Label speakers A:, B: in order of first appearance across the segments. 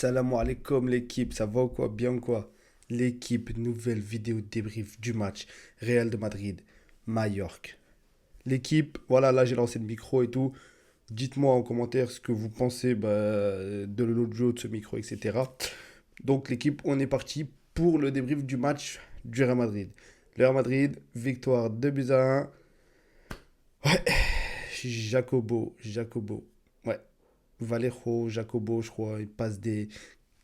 A: Salam alaikum l'équipe, ça va ou quoi? Bien ou quoi? L'équipe, nouvelle vidéo débrief du match Real de Madrid, Mallorca. L'équipe, voilà, là j'ai lancé le micro et tout. Dites-moi en commentaire ce que vous pensez de l'audio de ce micro, etc. Donc l'équipe, on est parti pour le débrief du match du Real Madrid. Le Real Madrid, victoire 2 buts à 1. Ouais, Jacobo. Ouais, Vallejo, Jacobo, je crois, il passe des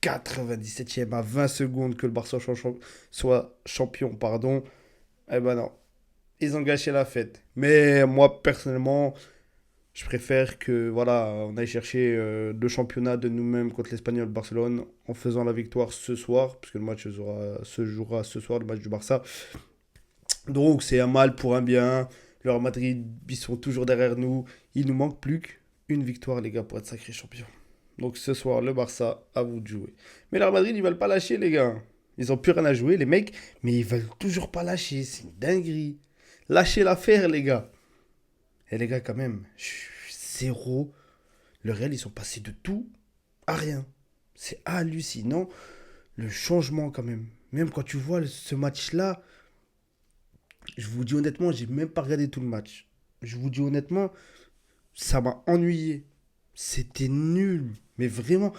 A: 97e à 20 secondes que le Barça soit champion, pardon. Eh ben non, ils ont gâché la fête. Mais moi, personnellement, je préfère que voilà, on aille chercher le championnat de nous-mêmes contre l'Espagnol Barcelone en faisant la victoire ce soir, parce que le match se jouera ce soir, le match du Barça. Donc c'est un mal pour un bien. Le Real Madrid, ils sont toujours derrière nous. Il nous manque plus qu'une victoire, les gars, pour être sacré champion. Donc ce soir, le Barça, à vous de jouer. Mais le Real Madrid, ils veulent pas lâcher, les gars. Ils ont plus rien à jouer, les mecs, mais ils veulent toujours pas lâcher. C'est une dinguerie. Lâchez l'affaire, les gars. Et les gars, quand même, zéro. Le Real, ils sont passés de tout à rien. C'est hallucinant. Le changement, quand même. Même quand tu vois ce match-là, je vous dis honnêtement, j'ai même pas regardé tout le match. Je vous dis honnêtement, ça m'a ennuyé. C'était nul. Mais vraiment,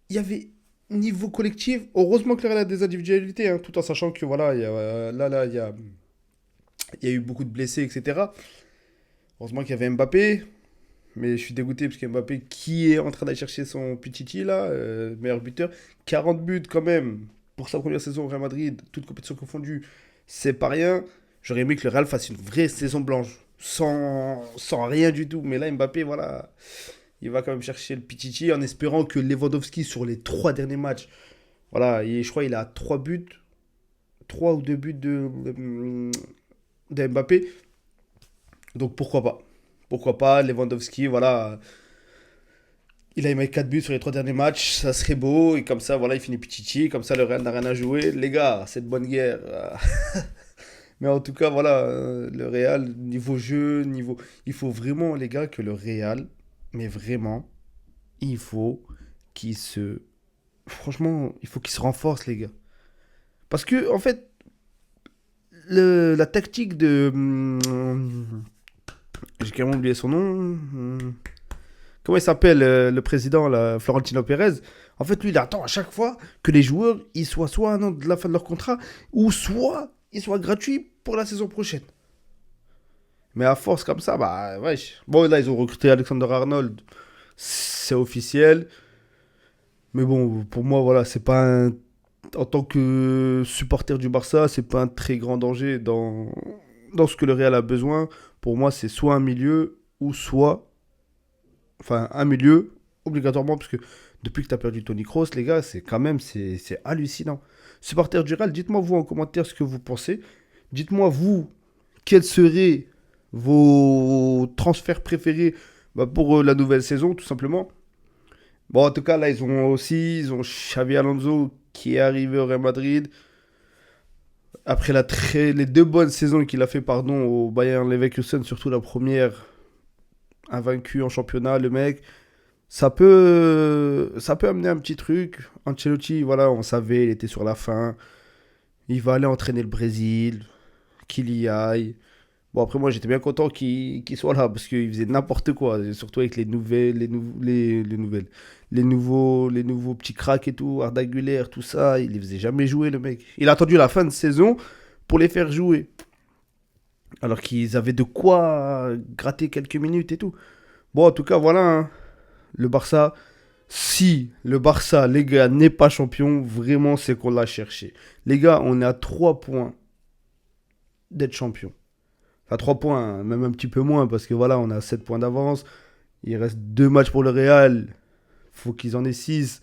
A: il y avait niveau collectif. Heureusement que le Real a des individualités, hein, tout en sachant que voilà, il y a eu beaucoup de blessés, etc. Heureusement qu'il y avait Mbappé. Mais je suis dégoûté parce que Mbappé, qui est en train d'aller chercher son petit là, meilleur buteur, 40 buts quand même pour sa première saison au Real Madrid, toutes compétitions confondues, c'est pas rien. J'aurais aimé que le Real fasse une vraie saison blanche, sans rien du tout. Mais là, Mbappé, voilà, il va quand même chercher le Pichichi en espérant que Lewandowski, sur les 3 derniers matchs, voilà, je crois qu'il a 3 buts, 3 ou 2 buts de Mbappé. Donc pourquoi pas? Pourquoi pas, Lewandowski, voilà, il a mis 4 buts sur les 3 derniers matchs, ça serait beau, et comme ça, voilà, il finit Pichichi, comme ça, le Real n'a rien à jouer. Les gars, c'est de bonne guerre. Mais en tout cas, voilà, le Real, niveau jeu, niveau. Il faut vraiment, les gars, que le Real, mais vraiment, il faut qu'il se. Franchement, il faut qu'il se renforce, les gars. Parce que, en fait, la tactique de. J'ai carrément oublié son nom. Comment il s'appelle, le président, là, Florentino Pérez. En fait, lui, il attend à chaque fois que les joueurs, ils soient soit un an de la fin de leur contrat, ou soit ils soient gratuits pour la saison prochaine. Mais à force comme ça, bah, wesh. Bon, là, ils ont recruté Alexander Arnold. C'est officiel. Mais bon, pour moi, voilà, c'est pas un. En tant que supporter du Barça, c'est pas un très grand danger dans ce que le Real a besoin. Pour moi, c'est soit un milieu, ou soit. Enfin, un milieu, obligatoirement, parce que depuis que tu as perdu Tony Kroos, les gars, c'est quand même, c'est hallucinant. Supporter du Real, dites-moi vous en commentaire ce que vous pensez. Dites-moi vous, quels seraient vos transferts préférés pour la nouvelle saison, tout simplement. Bon, en tout cas, là, ils ont Xavi Alonso qui est arrivé au Real Madrid. Après les 2 bonnes saisons qu'il a fait, pardon, au Bayern Leverkusen, surtout la première, invaincu en championnat, le mec. Ça peut amener un petit truc. Ancelotti, voilà, on savait, il était sur la fin. Il va aller entraîner le Brésil, qu'il y aille. Bon, après, moi, j'étais bien content qu'il soit là, parce qu'il faisait n'importe quoi, et surtout avec les nouveaux petits cracks et tout, Arda Güler, tout ça, il les faisait jamais jouer, le mec. Il a attendu la fin de saison pour les faire jouer, alors qu'ils avaient de quoi gratter quelques minutes et tout. Bon, en tout cas, voilà, hein. Le Barça, si le Barça, les gars, n'est pas champion, vraiment, c'est qu'on l'a cherché. Les gars, on est à 3 points d'être champion. À 3 points, hein, même un petit peu moins, parce que voilà, on a 7 points d'avance. Il reste 2 matchs pour le Real. Faut qu'ils en aient 6.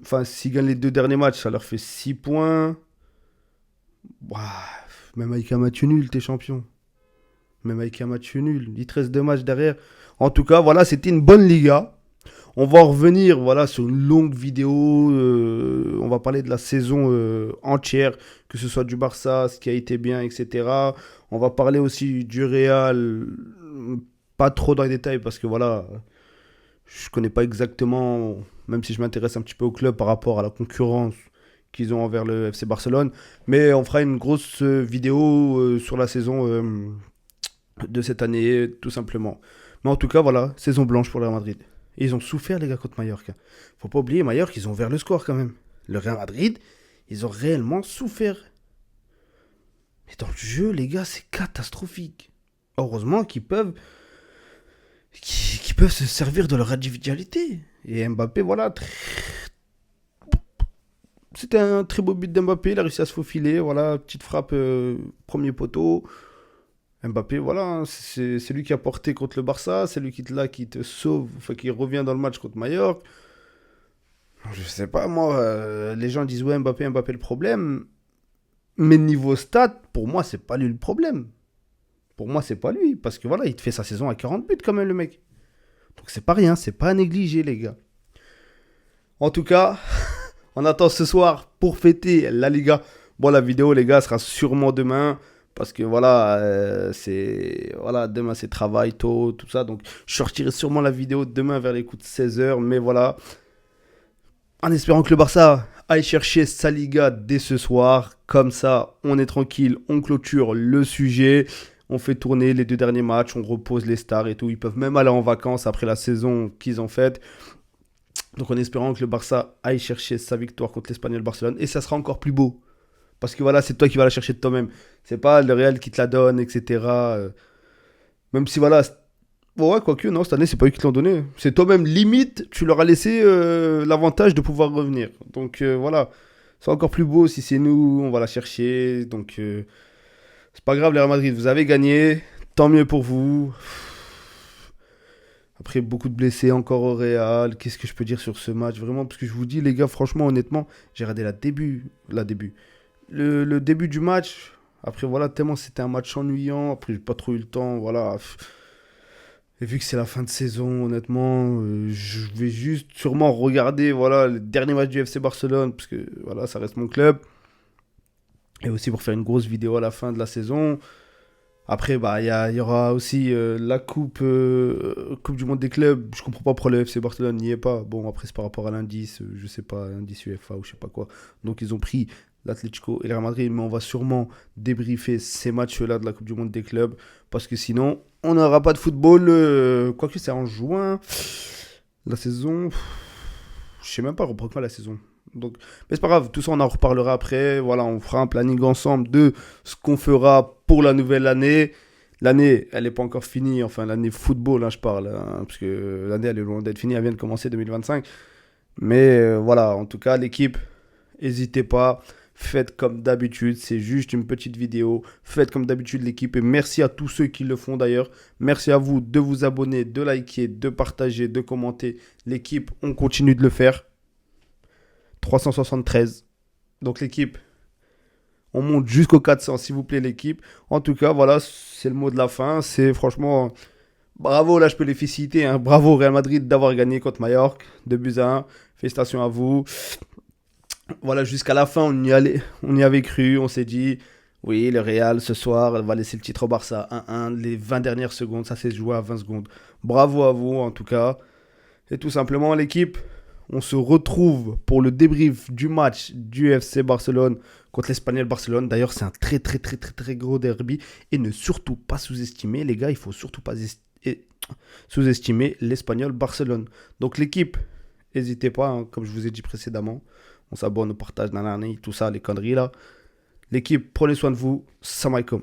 A: Enfin, s'ils gagnent les 2 derniers matchs, ça leur fait 6 points. Ouah, même avec un match nul, t'es champion. Même avec un match nul. Il te reste 2 matchs derrière. En tout cas, voilà, c'était une bonne Liga. On va en revenir, voilà, sur une longue vidéo. On va parler de la saison entière, que ce soit du Barça, ce qui a été bien, etc. On va parler aussi du Real, pas trop dans les détails parce que voilà, Je connais pas exactement, même si je m'intéresse un petit peu au club par rapport à la concurrence qu'ils ont envers le FC Barcelone. Mais on fera une grosse vidéo sur la saison de cette année, tout simplement. Mais en tout cas, voilà, saison blanche pour le Real Madrid. Et ils ont souffert, les gars, contre Mallorca. Faut pas oublier, Mallorca, ils ont ouvert le score quand même. Le Real Madrid, ils ont réellement souffert. Mais dans le jeu, les gars, c'est catastrophique. Heureusement qu'ils peuvent se servir de leur individualité. Et Mbappé, voilà, c'était un très beau but d'Mbappé. Il a réussi à se faufiler, voilà, petite frappe, premier poteau. Mbappé, voilà, hein, c'est lui qui a porté contre le Barça, c'est lui là qui te sauve, enfin qui revient dans le match contre Mallorca. Je sais pas, moi, les gens disent ouais, Mbappé, Mbappé le problème. Mais niveau stats, pour moi, c'est pas lui le problème. Pour moi, c'est pas lui. Parce que voilà, il te fait sa saison à 40 buts quand même, le mec. Donc c'est pas rien, c'est pas à négliger, les gars. En tout cas, on attend ce soir pour fêter la Liga. Bon, la vidéo, les gars, sera sûrement demain. Parce que voilà, voilà, demain c'est travail tôt, tout ça. Donc je sortirai sûrement la vidéo demain vers les coups de 16h. Mais voilà, en espérant que le Barça aille chercher sa Liga dès ce soir. Comme ça, on est tranquille, on clôture le sujet. On fait tourner les 2 derniers matchs, on repose les stars et tout. Ils peuvent même aller en vacances après la saison qu'ils ont faite. Donc en espérant que le Barça aille chercher sa victoire contre l'Espagnol Barcelone. Et ça sera encore plus beau. Parce que voilà, c'est toi qui vas la chercher de toi-même. C'est pas le Real qui te la donne, etc. Même si voilà. Bon, ouais, quoique, non, cette année, c'est pas eux qui te l'ont donné. C'est toi-même, limite, tu leur as laissé l'avantage de pouvoir revenir. Donc voilà. C'est encore plus beau si c'est nous, on va la chercher. Donc c'est pas grave, les Real Madrid, vous avez gagné. Tant mieux pour vous. Après, beaucoup de blessés encore au Real. Qu'est-ce que je peux dire sur ce match? Vraiment, parce que je vous dis, les gars, franchement, honnêtement, j'ai regardé le début du match. Après, voilà, tellement c'était un match ennuyant. Après, j'ai pas trop eu le temps. Voilà. Et vu que c'est la fin de saison, honnêtement, je vais juste sûrement regarder voilà, le dernier match du FC Barcelone. Parce que voilà, ça reste mon club. Et aussi pour faire une grosse vidéo à la fin de la saison. Après, bah, y aura aussi la coupe du Monde des clubs. Je comprends pas pourquoi le FC Barcelone n'y est pas. Bon, après, c'est par rapport à l'indice, je sais pas, l'indice UEFA ou je sais pas quoi. Donc, ils ont pris l'Atlético et le Real Madrid, mais on va sûrement débriefer ces matchs-là de la Coupe du Monde des clubs. Parce que sinon, on n'aura pas de football. Quoique, c'est en juin. La saison. Je sais même pas, reprend quand la saison. Donc, mais c'est pas grave, tout ça on en reparlera après. Voilà, on fera un planning ensemble de ce qu'on fera pour la nouvelle année. L'année, elle n'est pas encore finie, enfin l'année football, hein, je parle, hein, parce que l'année elle est loin d'être finie, elle vient de commencer 2025. Mais voilà, en tout cas, l'équipe, n'hésitez pas, faites comme d'habitude, c'est juste une petite vidéo. Faites comme d'habitude l'équipe et merci à tous ceux qui le font d'ailleurs. Merci à vous de vous abonner, de liker, de partager, de commenter. L'équipe, on continue de le faire. 373. Donc l'équipe, on monte jusqu'au 400, s'il vous plaît, l'équipe. En tout cas, voilà, c'est le mot de la fin. C'est franchement, bravo, là, je peux les féliciter. Hein. Bravo, Real Madrid, d'avoir gagné contre Mallorca, 2-1. Félicitations à vous. Voilà, jusqu'à la fin, on y avait cru. On s'est dit, oui, le Real, ce soir, va laisser le titre au Barça 1-1. Les 20 dernières secondes, ça s'est joué à 20 secondes. Bravo à vous, en tout cas. Et tout simplement, l'équipe, on se retrouve pour le débrief du match du FC Barcelone contre l'Espagnol Barcelone. D'ailleurs, c'est un très très très très très gros derby. Et ne surtout pas sous-estimer, les gars, il faut surtout pas sous-estimer l'Espagnol Barcelone. Donc l'équipe, n'hésitez pas, hein, comme je vous ai dit précédemment. On s'abonne, on partage, nanani, tout ça, les conneries là. L'équipe, prenez soin de vous. Salam alaikum.